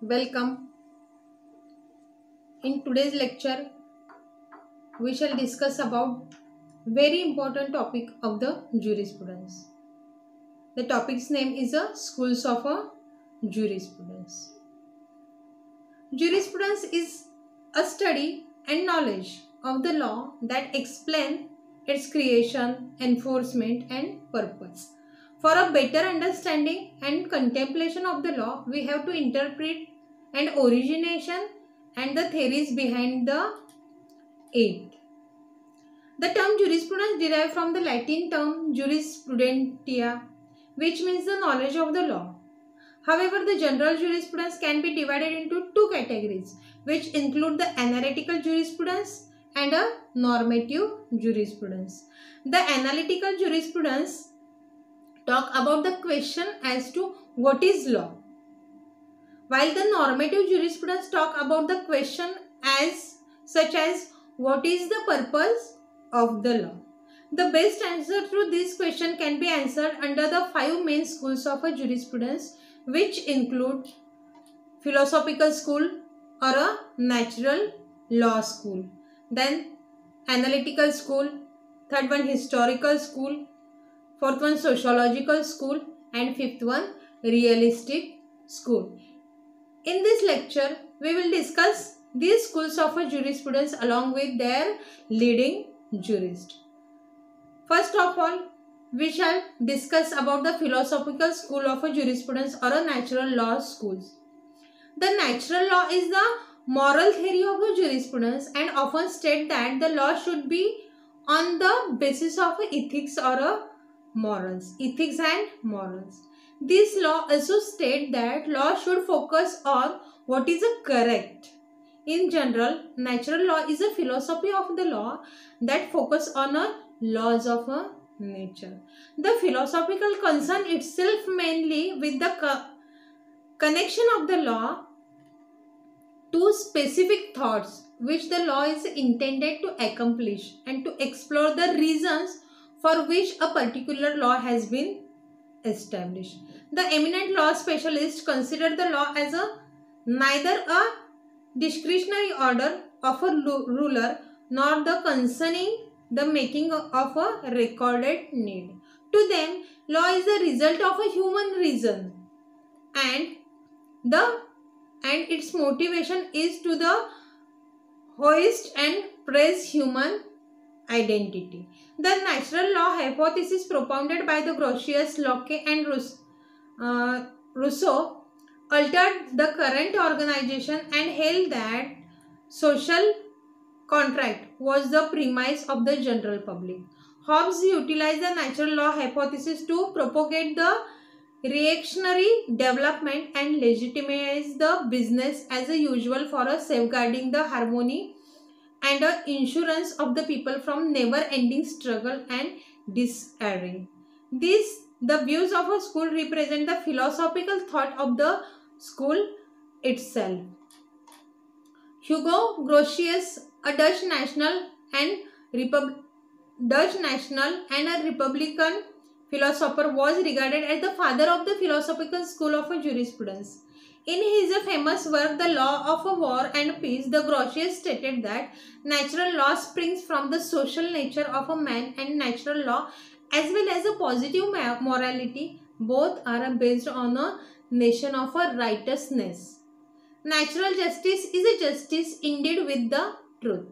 Welcome. In today's lecture, we shall discuss about very important topic of the jurisprudence. The topic's name is Schools of Jurisprudence. Jurisprudence is a study and knowledge of the law that explain its creation, enforcement and purpose. For a better understanding and contemplation of the law, we have to interpret and origination and the theories behind it. The term jurisprudence derived from the Latin term jurisprudentia, which means the knowledge of the law. However, the general jurisprudence can be divided into two categories, which include the analytical jurisprudence and a normative jurisprudence. The analytical jurisprudence talk about the question as to what is law, while the normative jurisprudence talk about the question such as what is the purpose of the law. The best answer to this question can be answered under the five main schools of a jurisprudence, which include philosophical school or a natural law school, then analytical school, third one historical school, fourth one sociological school, and fifth one realistic school. In this lecture, we will discuss these schools of a jurisprudence along with their leading jurist. First of all, we shall discuss about the philosophical school of a jurisprudence or a natural law schools. The natural law is the moral theory of a jurisprudence and often state that the law should be on the basis of ethics or ethics and morals. This law also state that law should focus on what is correct. In general, natural law is a philosophy of the law that focus on laws of nature. The philosophical concern itself mainly with the connection of the law to specific thoughts which the law is intended to accomplish and to explore the reasons for which a particular law has been established. The eminent law specialists consider the law as neither a discretionary order of a ruler nor the concerning the making of a recorded need. To them, law is the result of a human reason and its motivation is to the hoist and praise human identity. The natural law hypothesis propounded by the Grotius, Locke and Rousseau altered the current organization and held that social contract was the premise of the general public. Hobbes utilized the natural law hypothesis to propagate the reactionary development and legitimize the business as usual for safeguarding the harmony and insurance of the people from never-ending struggle and disarray. The views of a school represent the philosophical thought of the school itself. Hugo Grotius, a Dutch national and a Republican philosopher, was regarded as the father of the philosophical school of jurisprudence. In his famous work, The Law of War and Peace, the Grotius stated that natural law springs from the social nature of a man, and natural law as well as a positive morality both are based on a nation of righteousness. Natural justice is a justice indeed with the truth.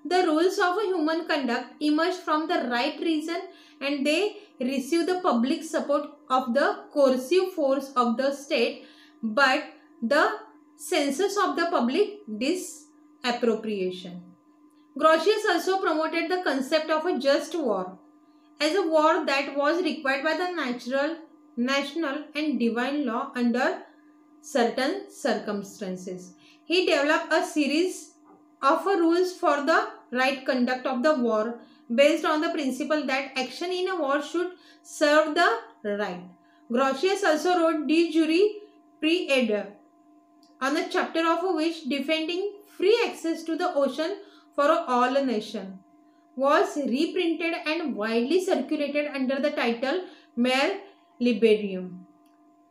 The rules of human conduct emerge from the right reason and they receive the public support of the coercive force of the state, but the census of the public disappropriation. Grotius also promoted the concept of a just war as a war that was required by the natural, national and divine law under certain circumstances. He developed a series of rules for the right conduct of the war based on the principle that action in a war should serve the right. Grotius also wrote De Jure Praetor, on a chapter of which defending free access to the ocean for all nation was reprinted and widely circulated under the title Mare Liberum.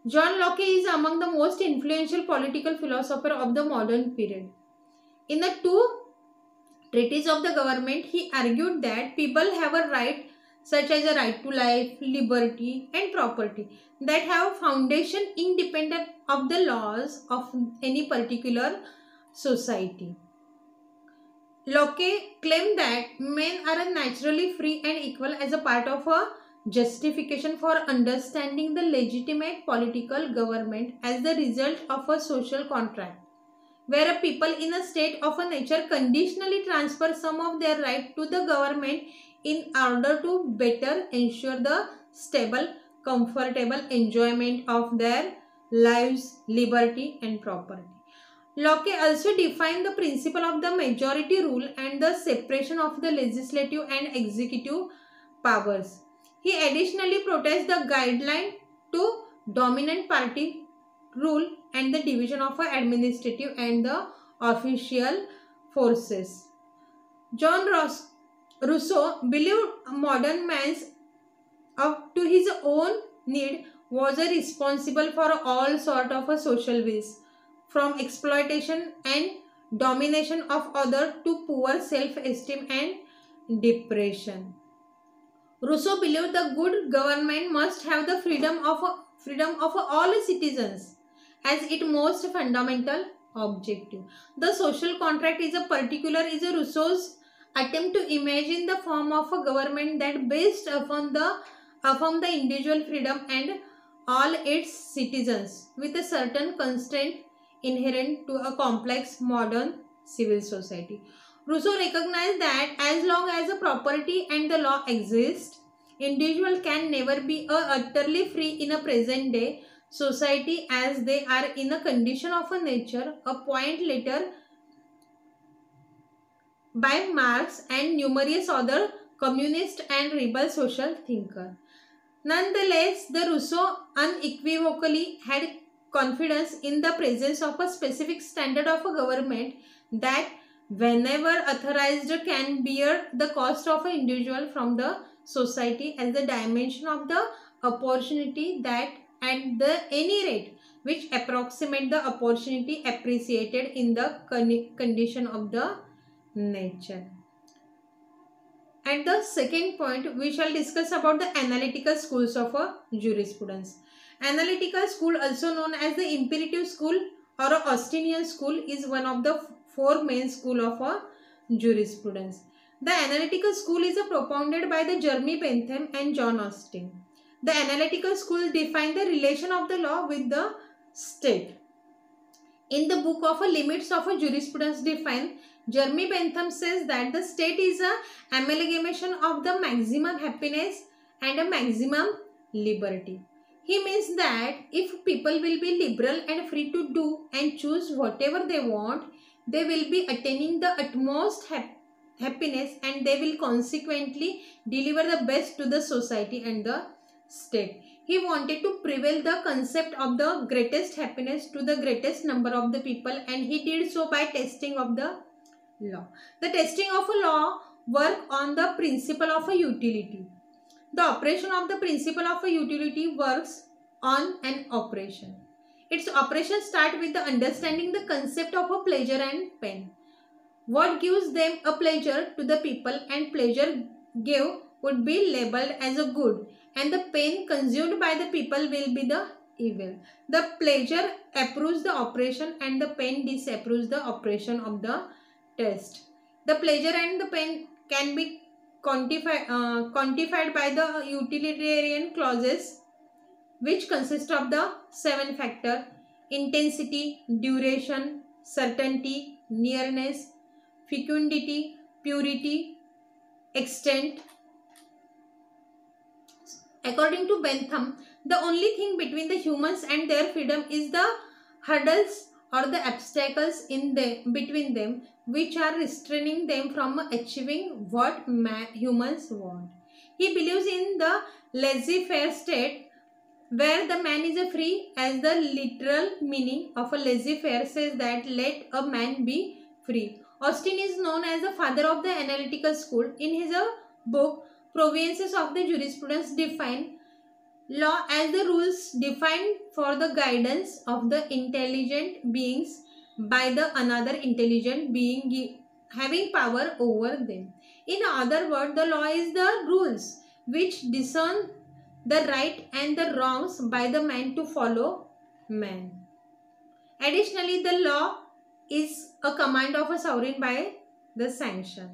John Locke is among the most influential political philosopher of the modern period. In the two treatises of the government, he argued that people have a right such as a right to life, liberty and property that have foundation independent of the laws of any particular society. Locke claimed that men are naturally free and equal as a part of a justification for understanding the legitimate political government as the result of a social contract, where a people in a state of a nature conditionally transfer some of their right to the government in order to better ensure the stable, comfortable enjoyment of their lives, liberty and property. Locke also defined the principle of the majority rule and the separation of the legislative and executive powers. He additionally protests the guideline to dominant party rule and the division of administrative and the official forces. Rousseau believed modern man's up to his own need was responsible for all sort of a social ills, from exploitation and domination of others to poor self-esteem and depression. Rousseau believed the good government must have the freedom of all citizens as its most fundamental objective. The social contract is a Rousseau's attempt to imagine the form of a government that based upon the individual freedom and all its citizens with a certain constraint inherent to a complex modern civil society. Rousseau recognized that as long as a property and the law exist, individual can never be utterly free in a present day society as they are in a condition of a nature, a point later by Marx and numerous other communist and rebel social thinkers. Nonetheless, the Rousseau unequivocally had confidence in the presence of a specific standard of a government that whenever authorized can bear the cost of an individual from the society as the dimension of the opportunity that at the any rate which approximate the opportunity appreciated in the condition of the nature. At the second point, we shall discuss about the analytical schools of jurisprudence. Analytical school, also known as the imperative school or Austinian school, is one of the four main schools of jurisprudence. The analytical school is propounded by the Jeremy Bentham and John Austin. The analytical school define the relation of the law with the state. In the book of Limits of Jurisprudence Defined, Jeremy Bentham says that the state is an amalgamation of the maximum happiness and a maximum liberty. He means that if people will be liberal and free to do and choose whatever they want, they will be attaining the utmost happiness and they will consequently deliver the best to the society and the state. He wanted to prevail the concept of the greatest happiness to the greatest number of the people, and he did so by testing of the law. The testing of a law work on the principle of a utility. The operation of the principle of a utility works on an operation. Its operation start with the understanding the concept of a pleasure and pain. What gives them a pleasure to the people and pleasure give would be labeled as a good, and the pain consumed by the people will be the evil. The pleasure approves the operation and the pain disapproves the operation of the test. The pleasure and the pain can be quantified by the utilitarian clauses, which consist of the 7 factors: intensity, duration, certainty, nearness, fecundity, purity, extent. According to Bentham, the only thing between the humans and their freedom is the hurdles or the obstacles between them, which are restraining them from achieving what humans want. He believes in the laissez-faire state where the man is free, as the literal meaning of a laissez-faire says that let a man be free. Austin is known as the father of the analytical school. In his book Proviences of the Jurisprudence Defined, Law as the rules defined for the guidance of the intelligent beings by the another intelligent being having power over them. In other words, the law is the rules which discern the right and the wrongs by the man to follow man. Additionally, the law is a command of a sovereign by the sanction.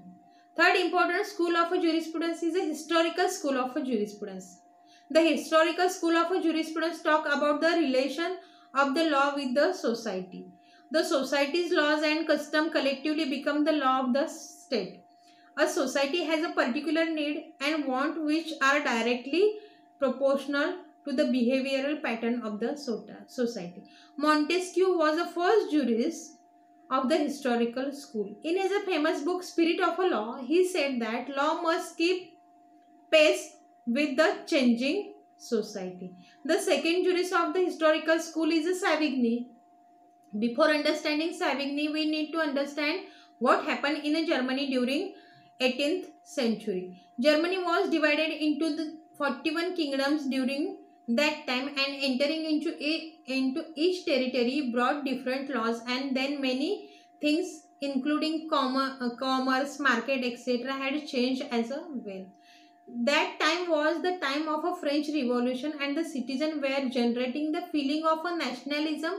Third important school of jurisprudence is a historical school of jurisprudence. The historical school of jurisprudence talk about the relation of the law with the society. The society's laws and custom collectively become the law of the state. A society has a particular need and want which are directly proportional to the behavioral pattern of the society. Montesquieu was the first jurist of the historical school. In his famous book Spirit of a Law, he said that law must keep pace with the changing society. The second jurist of the historical school is Savigny. Before understanding Savigny, we need to understand what happened in Germany during 18th century. Germany was divided into the 41 kingdoms during that time, and entering into each territory brought different laws, and then many things including commerce, market, etc. had changed as well. That time was the time of a French Revolution, and the citizens were generating the feeling of a nationalism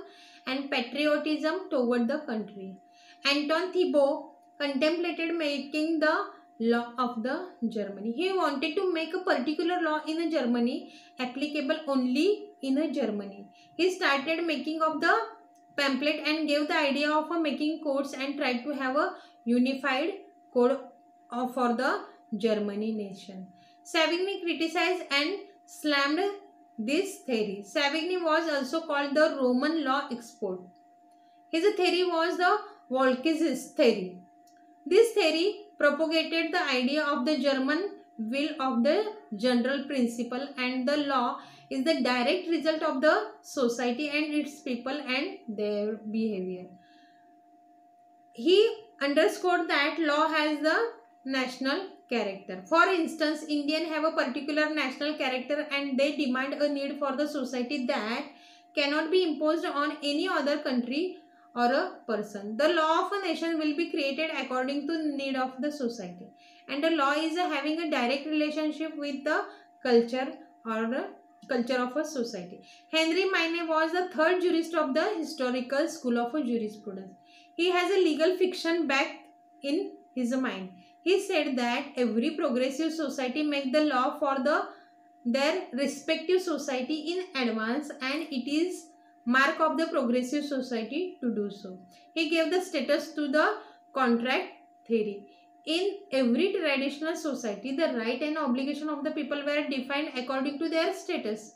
and patriotism toward the country. Anton Thibaut contemplated making the law of the Germany. He wanted to make a particular law in a Germany applicable only in a Germany. He started making of the pamphlet and gave the idea of making codes and tried to have a unified code for the Germany nation. Savigny criticized and slammed this theory. Savigny was also called the Roman law expert. His theory was the Volks's theory. This theory propagated the idea of the German will of the general principle, and the law is the direct result of the society and its people and their behavior. He underscored that law has the national character. For instance, Indians have a particular national character and they demand a need for the society that cannot be imposed on any other country or a person. The law of a nation will be created according to the need of the society, and the law is having a direct relationship with the culture or the culture of a society. Henry Maine was the third jurist of the historical school of jurisprudence. He has a legal fiction back in his mind. He said that every progressive society make the law for their respective society in advance, and it is mark of the progressive society to do so. He gave the status to the contract theory. In every traditional society, the right and obligation of the people were defined according to their status.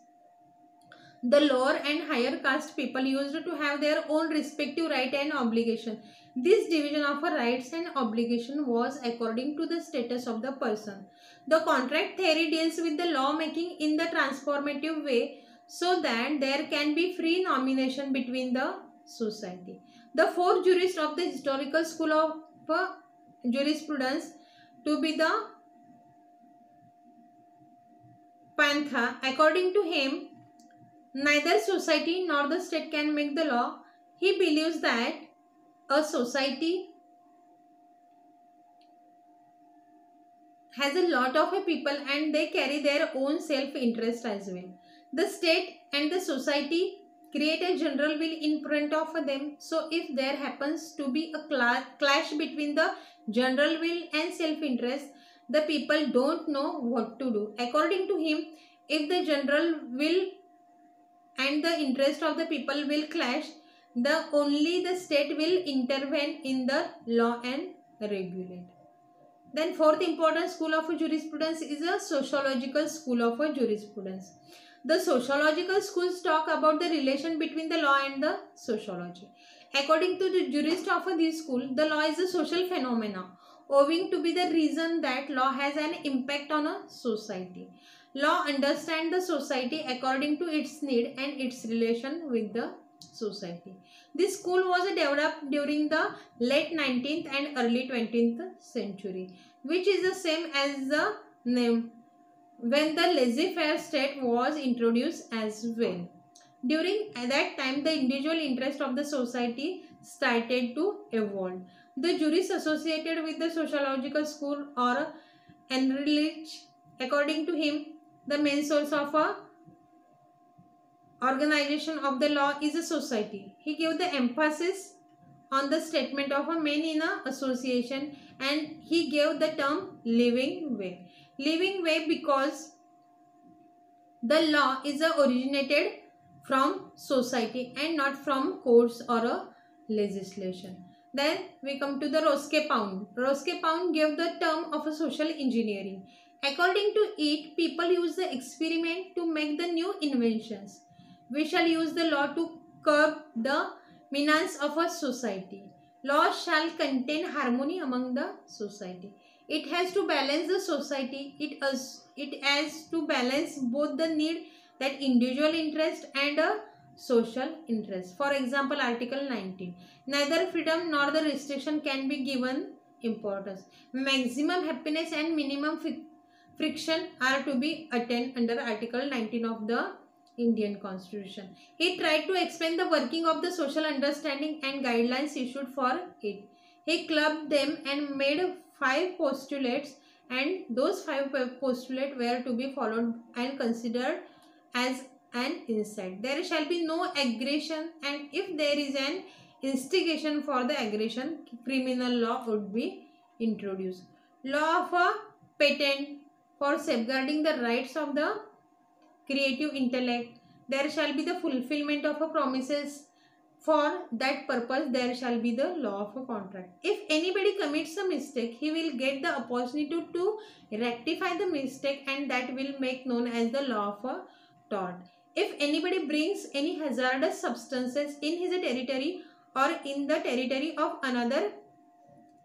The lower and higher caste people used to have their own respective right and obligation. This division of rights and obligation was according to the status of the person. The contract theory deals with the law making in the transformative way so that there can be free nomination between the society. The fourth jurist of the historical school of jurisprudence to be the Pantha. According to him, neither society nor the state can make the law. He believes that a society has a lot of people and they carry their own self-interest as well. The state and the society create a general will in front of them. So if there happens to be a clash between the general will and self-interest, the people don't know what to do. According to him, if the general will and the interest of the people will clash, only the state will intervene in the law and regulate. Then fourth important school of jurisprudence is a sociological school of jurisprudence. The sociological schools talk about the relation between the law and the sociology. According to the jurist of this school, the law is a social phenomena owing to be the reason that law has an impact on a society. Law understands the society according to its need and its relation with the society. This school was developed during the late 19th and early 20th century, which is the same as the name when the laissez-faire state was introduced as well. During that time, the individual interest of the society started to evolve. The jurists associated with the sociological school or Enrich, according to him, the main source of a organization of the law is a society. He gave the emphasis on the statement of a man in a association, and he gave the term living way. Living way because the law is originated from society and not from courts or a legislation. Then we come to the Roscoe-Pound. Roscoe-Pound gave the term of a social engineering. According to it, people use the experiment to make the new inventions. We shall use the law to curb the menace of a society. Law shall contain harmony among the society. It has to balance the society. It has to balance both the need that individual interest and a social interest. For example, Article 19. Neither freedom nor the restriction can be given importance. Maximum happiness and minimum friction are to be attained under Article 19 of the Indian Constitution. He tried to explain the working of the social understanding and guidelines issued for it. He clubbed them and made 5 postulates, and those 5 postulates were to be followed and considered as an insight. There shall be no aggression, and if there is an instigation for the aggression, criminal law would be introduced. Law of a patent for safeguarding the rights of the creative intellect. There shall be the fulfillment of a promises. For that purpose, there shall be the law of a contract. If anybody commits a mistake, he will get the opportunity to rectify the mistake, and that will make known as the law of a tort. If anybody brings any hazardous substances in his territory or in the territory of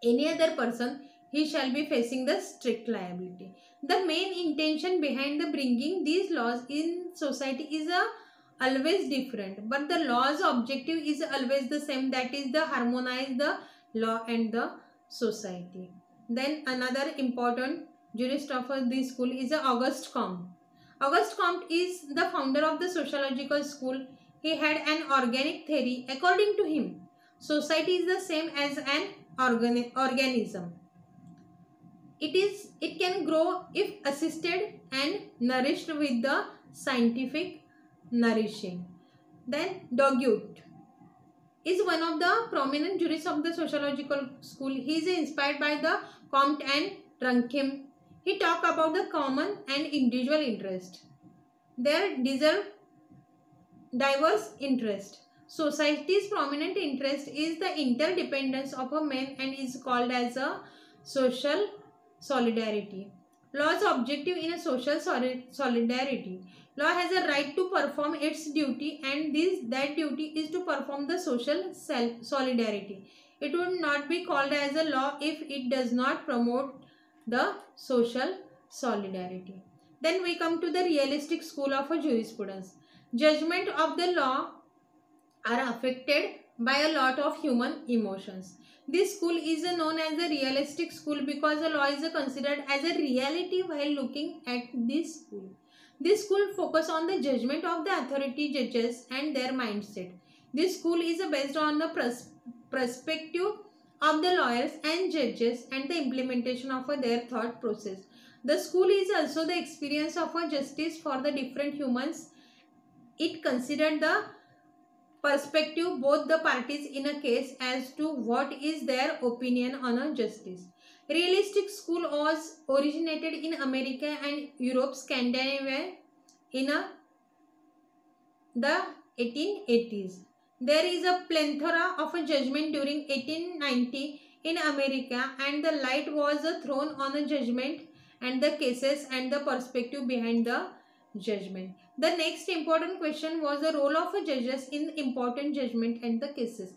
any other person, he shall be facing the strict liability. The main intention behind the bringing these laws in society is always different, but the law's objective is always the same, that is the harmonize the law and the society. Then another important jurist of this school is Auguste Comte. Auguste Comte is the founder of the sociological school. He had an organic theory. According to him, society is the same as an organism. It can grow if assisted and nourished with the scientific nourishing. Then Doggett is one of the prominent jurists of the sociological school. He is inspired by the Comte and Durkheim. He talked about the common and individual interest. There deserve diverse interest. Society's prominent interest is the interdependence of a man and is called as a social solidarity. Law's objective in a social solidarity. Law has a right to perform its duty, and that duty is to perform the social solidarity. It would not be called as a law if it does not promote the social solidarity. Then we come to the realistic school of a jurisprudence. Judgment of the law are affected by a lot of human emotions. This school is known as the realistic school because the law is considered as a reality while looking at this school. This school focuses on the judgment of the authority judges and their mindset. This school is based on the perspective of the lawyers and judges and the implementation of their thought process. The school is also the experience of a justice for the different humans. It considered the perspective both the parties in a case as to what is their opinion on a justice. Realistic school was originated in America and Europe, Scandinavia in the 1880s. There is a plethora of a judgment during 1890 in America, and the light was thrown on a judgment and the cases and the perspective behind the judgment. The next important question was the role of judges in important judgment and the cases.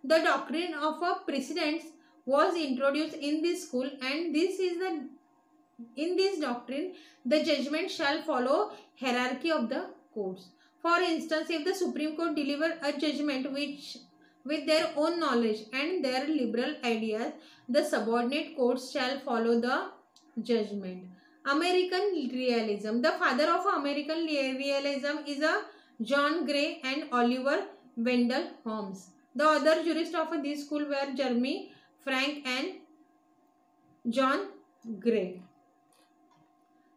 The doctrine of precedents was introduced in this school, and in this doctrine the judgment shall follow hierarchy of the courts. For instance, if the Supreme Court deliver a judgment with their own knowledge and their liberal ideas, the subordinate courts shall follow the judgment. American realism. The father of American realism is a John Gray and Oliver Wendell Holmes. The other jurists of this school were Jeremy Frank and John Gray.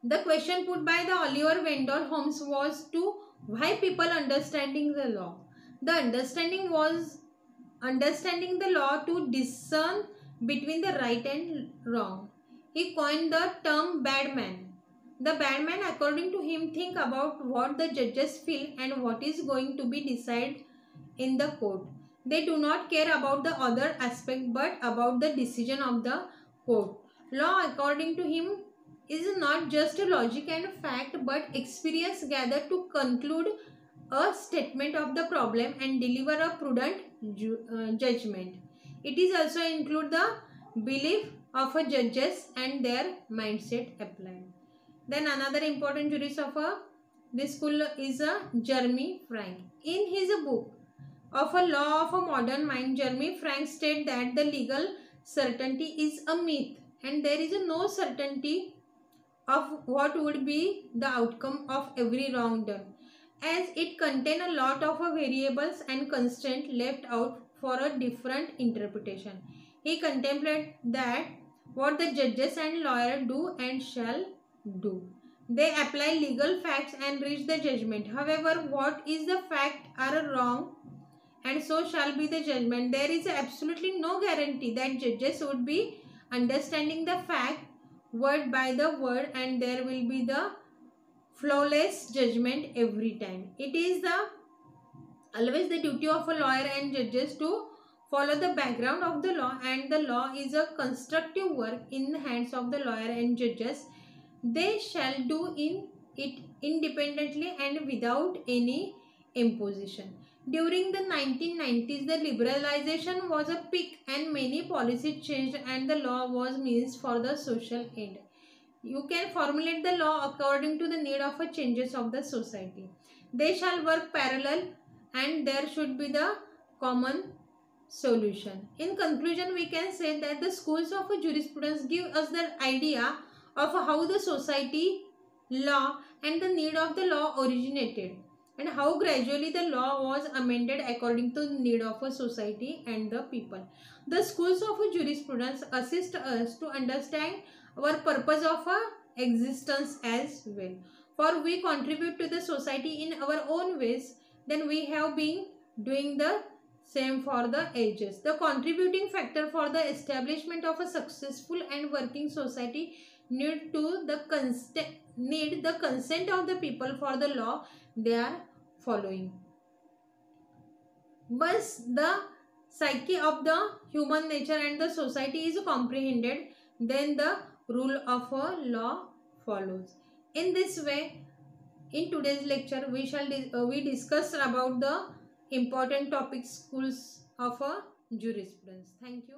The question put by the Oliver Wendell Holmes was to why people understanding the law. The understanding was understanding the law to discern between the right and wrong. He coined the term bad man. The bad man, according to him, think about what the judges feel and what is going to be decided in the court. They do not care about the other aspect but about the decision of the court. Law, according to him, is not just logic and fact but experience gathered to conclude a statement of the problem and deliver a prudent judgment. It is also include the belief of a judges and their mindset applied. Then another important jurist of this school is Jeremy Frank. In his book of a law of a modern mind, Jeremy Frank stated that the legal certainty is a myth and there is no certainty of what would be the outcome of every wrong done, as it contains a lot of variables and constraints left out for a different interpretation. He contemplated that what the judges and lawyers do and shall do. They apply legal facts and reach the judgment. However, what is the fact are wrong and so shall be the judgment. There is absolutely no guarantee that judges would be understanding the fact word by the word and there will be the flawless judgment every time. It is always the duty of a lawyer and judges to follow the background of the law, and the law is a constructive work in the hands of the lawyer and judges. They shall do it independently and without any imposition. During the 1990s, the liberalization was a peak and many policies changed and the law was means for the social end. You can formulate the law according to the need of a changes of the society. They shall work parallel and there should be the common solution. In conclusion, we can say that the schools of jurisprudence give us the idea of how the society, law and the need of the law originated and how gradually the law was amended according to the need of a society and the people. The schools of jurisprudence assist us to understand our purpose of existence as well. For we contribute to the society in our own ways, then we have been doing the same for the ages. The contributing factor for the establishment of a successful and working society need the consent of the people for the law they are following. Once the psyche of the human nature and the society is comprehended, then the rule of a law follows. In this way, in today's lecture, we discuss about the important topics schools of a jurisprudence. Thank you.